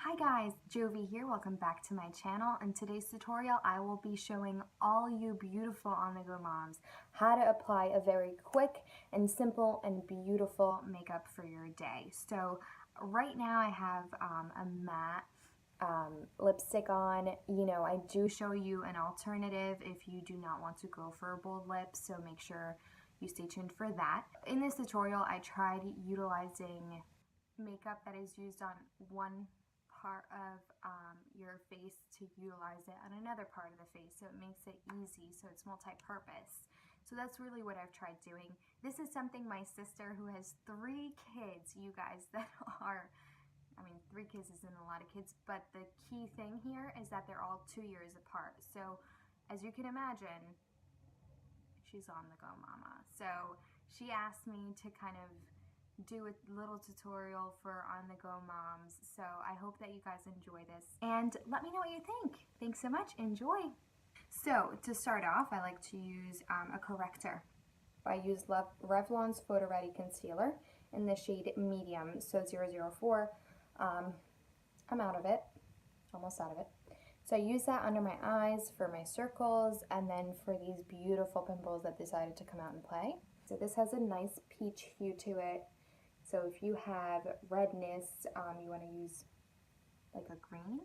Hi guys, Jovi here. Welcome back to my channel. In today's tutorial, I will be showing all you beautiful on-the-go moms how to apply a very quick and simple and beautiful makeup for your day. So right now I have a matte lipstick on. You know, I do show you an alternative if you do not want to go for a bold lip, so make sure you stay tuned for that. In this tutorial, I tried utilizing makeup that is used on one part of your face to utilize it on another part of the face, so it makes it easy, so it's multi-purpose. So that's really what I've tried doing. This is something my sister, who has 3 kids, you guys, that are, I mean, 3 kids isn't a lot of kids, but the key thing here is that they're all 2 years apart. So as you can imagine, she's on the go mama. So she asked me to kind of do a little tutorial for on-the-go moms, so I hope that you guys enjoy this and let me know what you think. Thanks so much. Enjoy. So to start off, I like to use a corrector. I use Revlon's PHOTOREADY concealer in the shade medium, so 004. I'm out of it, almost out of it. So I use that under my eyes for my circles and then for these beautiful pimples that decided to come out and play. So this has a nice peach hue to it. So if you have redness, you want to use like a green.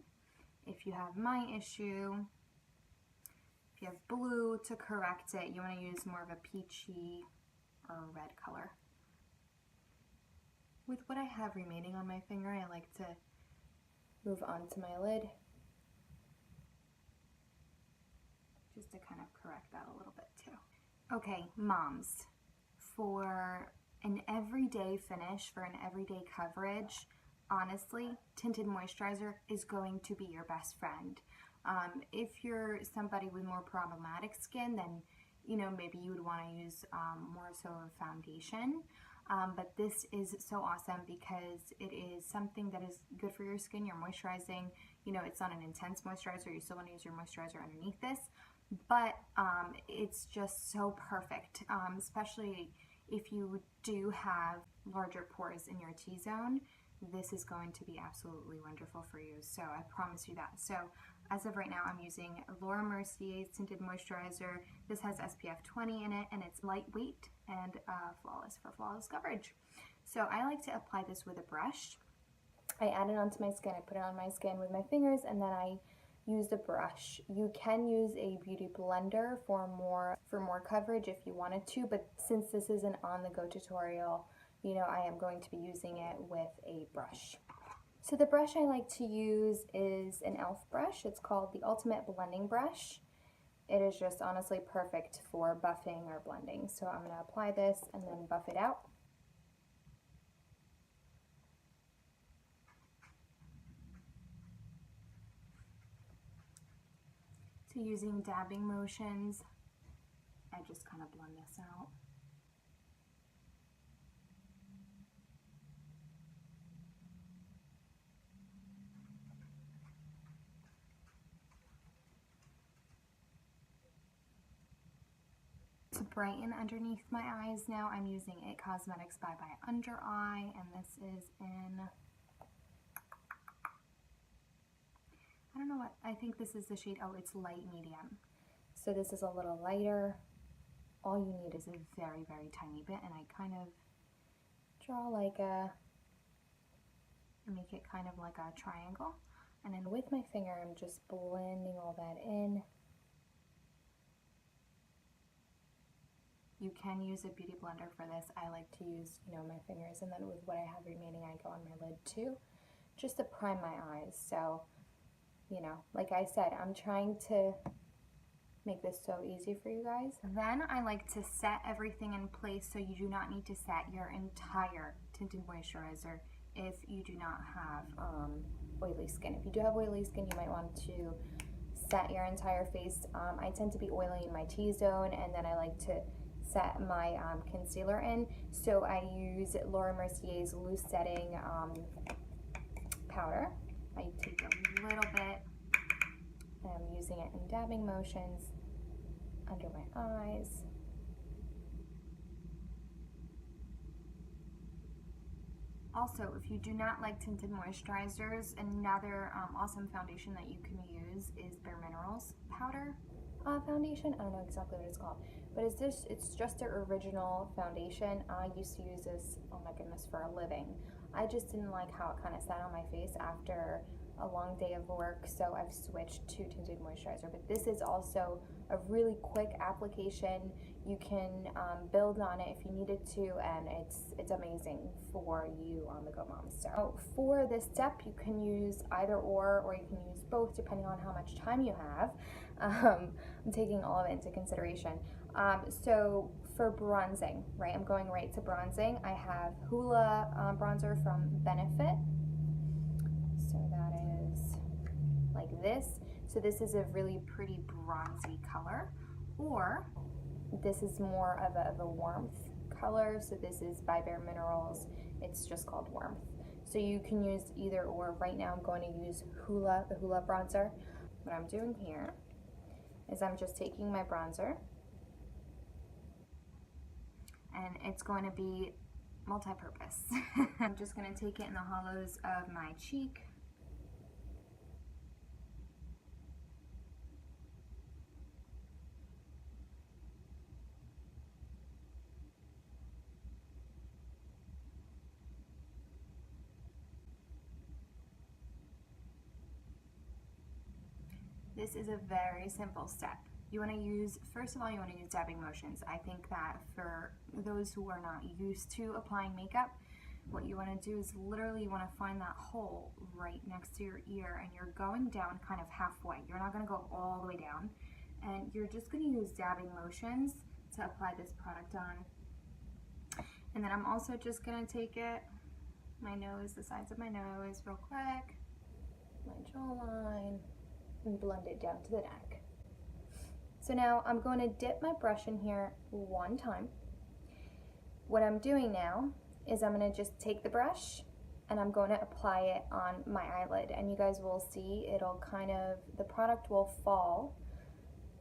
If you have my issue, if you have blue to correct it, you want to use more of a peachy or a red color. With what I have remaining on my finger, I like to move on to my lid just to kind of correct that a little bit too. Okay, moms, for an everyday finish, for an everyday coverage, honestly, tinted moisturizer is going to be your best friend. If you're somebody with more problematic skin, then you know, maybe you would want to use more so a foundation. But this is so awesome because it is something that is good for your skin. You're moisturizing, you know, it's not an intense moisturizer. You still want to use your moisturizer underneath this, but it's just so perfect, especially if you do have larger pores in your T-zone. This is going to be absolutely wonderful for you, so I promise you that. So as of right now, I'm using MERCIER's Tinted Moisturizer. This has SPF 20 in it, and it's lightweight and flawless for flawless coverage. So I like to apply this with a brush. I add it onto my skin, I put it on my skin with my fingers, and then I use the brush. You can use a beauty blender for more coverage if you wanted to, but since this is an on-the-go tutorial, you know, I am going to be using it with a brush. So the brush I like to use is an e.l.f. brush. It's called the Ultimate Blending Brush. It is just honestly perfect for buffing or blending. So I'm going to apply this and then buff it out. So using dabbing motions, I just kind of blend this out. To brighten underneath my eyes now, I'm using IT Cosmetics by Under Eye, and this is in, I don't know what, I think this is the shade, oh, it's light medium. So this is a little lighter. All you need is a very, very tiny bit, and I kind of draw like a, make it kind of like a triangle. And then with my finger, I'm just blending all that in. You can use a beauty blender for this. I like to use, you know, my fingers, and then with what I have remaining, I go on my lid too, just to prime my eyes. So, you know, like I said, I'm trying to make this so easy for you guys. Then I like to set everything in place so you do not need to set your entire tinted moisturizer if you do not have oily skin. If you do have oily skin, you might want to set your entire face. I tend to be oily in my T-zone, and then I like to set my concealer in. So I use MERCIER's loose setting powder. I take a little bit, and I'm using it in dabbing motions under my eyes. also, if you do not like tinted moisturizers, another awesome foundation that you can use is Bare Minerals powder foundation. I don't know exactly what it's called, but it's just their original foundation. I used to use this, oh my goodness, for a living. I just didn't like how it kind of sat on my face after a long day of work, so I've switched to tinted moisturizer. But this is also a really quick application. You can build on it if you needed to, and it's amazing for you on the go mom. So for this step, you can use either or you can use both depending on how much time you have. I'm taking all of it into consideration. So for bronzing, right, I'm going right to bronzing. I have HOOLA bronzer from BENIFIT. So that is like this. So this is a really pretty bronzy color, or this is more of a warmth color. So this is by Bare Minerals. It's just called Warmth. So you can use either or. Right now I'm going to use HOOLA, the HOOLA bronzer. What I'm doing here is I'm just taking my bronzer, and it's going to be multi-purpose. I'm just going to take it in the hollows of my cheek. This is a very simple step. You want to use, first of all, you want to use dabbing motions. I think that for those who are not used to applying makeup, what you want to do is literally you want to find that hole right next to your ear, and you're going down kind of halfway. You're not going to go all the way down, and you're just going to use dabbing motions to apply this product on. And then I'm also just going to take it, my nose, the sides of my nose real quick, my jawline, and blend it down to the neck. So now I'm going to dip my brush in here one time. What I'm doing now is I'm going to just take the brush and I'm going to apply it on my eyelid, and you guys will see it'll kind of, the product will fall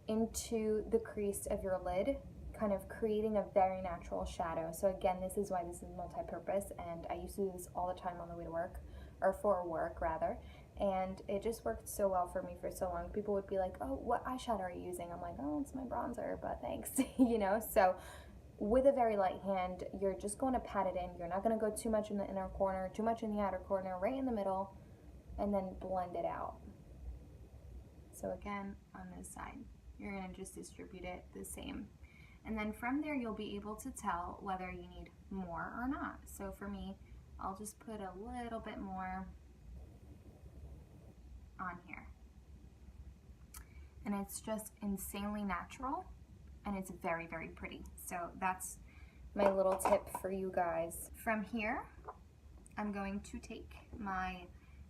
into the crease of your lid, kind of creating a very natural shadow. So again, this is why this is multi-purpose, and I used to do this all the time on the way to work, or for work rather, and it just worked so well for me for so long. People would be like, oh, what eyeshadow are you using? I'm like, oh, it's my bronzer, but thanks. You know, so with a very light hand, you're just going to pat it in. You're not going to go too much in the inner corner, too much in the outer corner, right in the middle, and then blend it out. So again, on this side, you're going to just distribute it the same. And then from there, you'll be able to tell whether you need more or not. So for me, I'll just put a little bit more on here. And it's just insanely natural, and it's very, very pretty. So that's my little tip for you guys. From here, I'm going to take my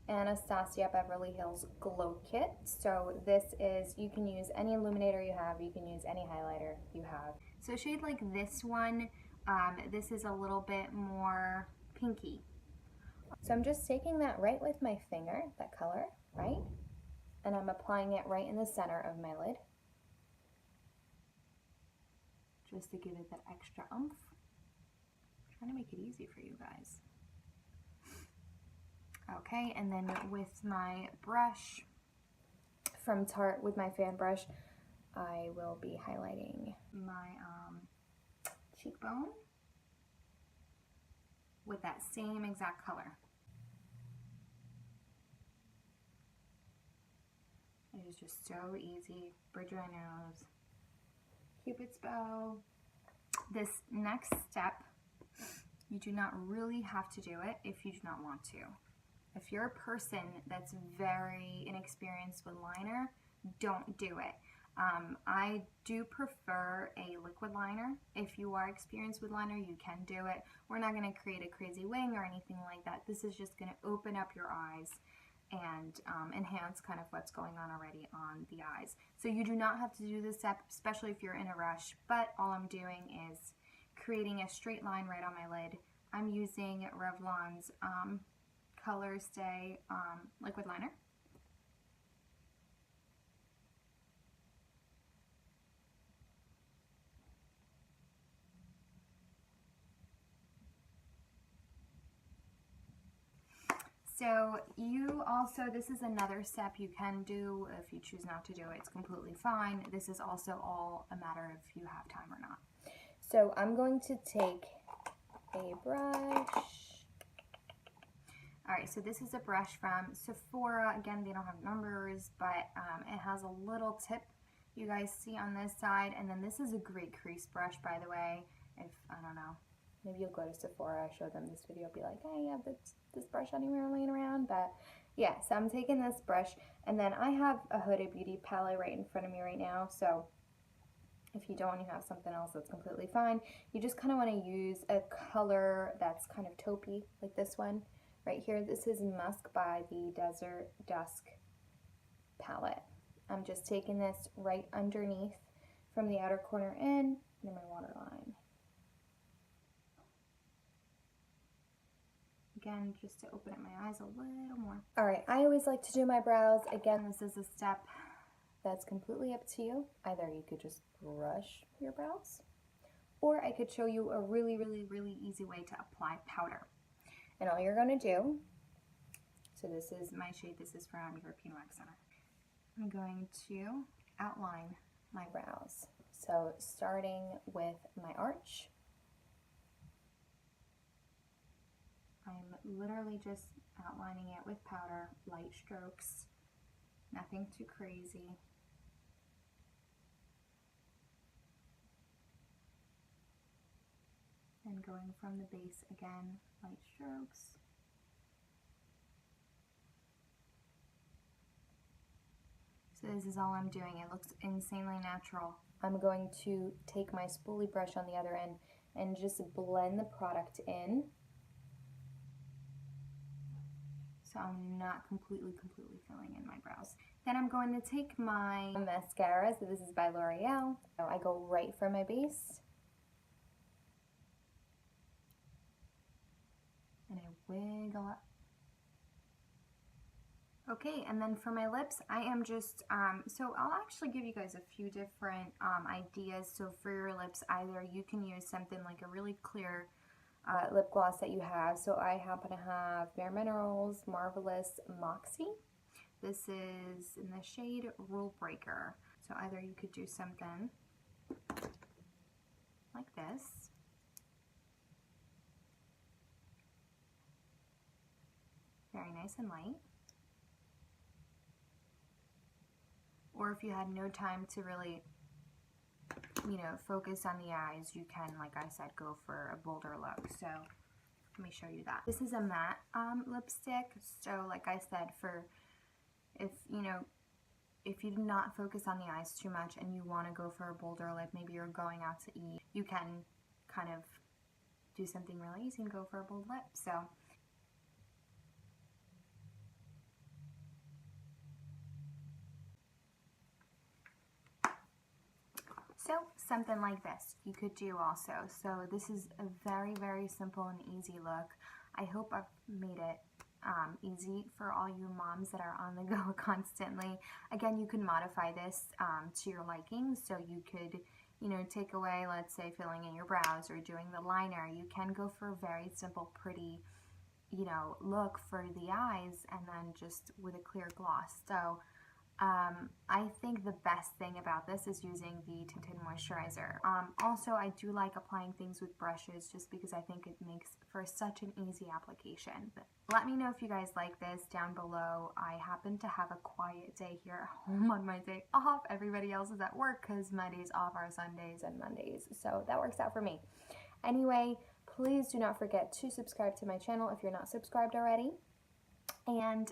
Anastasia Beverly Hills Glow Kit. So this is, you can use any illuminator you have, you can use any highlighter you have. So a shade like this one, this is a little bit more pinky. So I'm just taking that right with my finger, that color, right? And I'm applying it right in the center of my lid, just to give it that extra oomph. I'm trying to make it easy for you guys. Okay, and then with my brush from Tarte, with my fan brush, I will be highlighting my cheekbone with that same exact color. It is just so easy. Bridge your nose, Cupid's bow. This next step, you do not really have to do it if you do not want to. If you're a person that's very inexperienced with liner, don't do it. I do prefer a liquid liner. If you are experienced with liner, you can do it. We're not going to create a crazy wing or anything like that. This is just going to open up your eyes and enhance kind of what's going on already on the eyes. So you do not have to do this step, especially if you're in a rush, but all I'm doing is creating a straight line right on my lid. I'm using Revlon's COLORSTAY liquid liner. So you also, this is another step you can do. If you choose not to do it, it's completely fine. This is also all a matter of if you have time or not. So I'm going to take a brush. Alright, so this is a brush from Sephora. Again, they don't have numbers, but it has a little tip you guys see on this side. And then this is a great crease brush, by the way. If, I don't know, maybe you'll go to Sephora, show them this video, be like, hey, I have this brush anywhere laying around. But yeah, so I'm taking this brush, and then I have a Huda Beauty palette right in front of me right now. So if you don't, you have something else, that's completely fine. You just kind of want to use a color that's kind of taupey, like this one right here. This is Musk by the Desert Dusk palette. I'm just taking this right underneath from the outer corner in, near my waterline. Again, just to open up my eyes a little more. Alright, I always like to do my brows. Again, this is a step that's completely up to you. Either you could just brush your brows, or I could show you a really, really, really easy way to apply powder. And all you're going to do, so this is my shade, this is from European Wax Center. I'm going to outline my brows. So starting with my arch, I'm literally just outlining it with powder, light strokes, nothing too crazy. And going from the base again, light strokes. So this is all I'm doing. It looks insanely natural. I'm going to take my spoolie brush on the other end and just blend the product in. So I'm not completely filling in my brows. Then I'm going to take my mascara. So this is by L'Oreal. So I go right for my base. And I wiggle up. Okay, and then for my lips, I am just, so I'll actually give you guys a few different ideas. So for your lips, either you can use something like a really clear lip gloss that you have. So I happen to have Bare Minerals Marvelous Moxie. This is in the shade Rule Breaker. So either you could do something like this. Very nice and light. Or if you had no time to really, you know, focus on the eyes, you can, like I said, go for a bolder look. So let me show you that. This is a matte lipstick. So like I said, for if, you know, if you do not focus on the eyes too much and you want to go for a bolder lip, maybe you're going out to eat, you can kind of do something really easy and go for a bold lip. So something like this you could do also. So this is a very, very simple and easy look. I hope I've made it easy for all you moms that are on the go constantly. Again, you can modify this to your liking. So you could, you know, take away, let's say, filling in your brows or doing the liner. You can go for a very simple, pretty, you know, look for the eyes, and then just with a clear gloss. So I think the best thing about this is using the tinted moisturizer. Also, I do like applying things with brushes just because I think it makes for such an easy application. But let me know if you guys like this down below. I happen to have a quiet day here at home on my day off. Everybody else is at work because my days off are Sundays and Mondays. So that works out for me. Anyway, please do not forget to subscribe to my channel if you're not subscribed already. And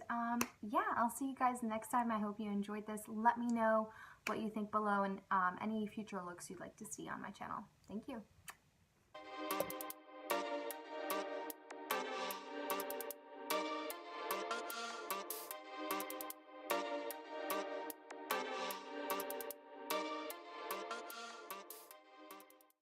yeah, I'll see you guys next time. I hope you enjoyed this. Let me know what you think below, and any future looks you'd like to see on my channel. Thank you.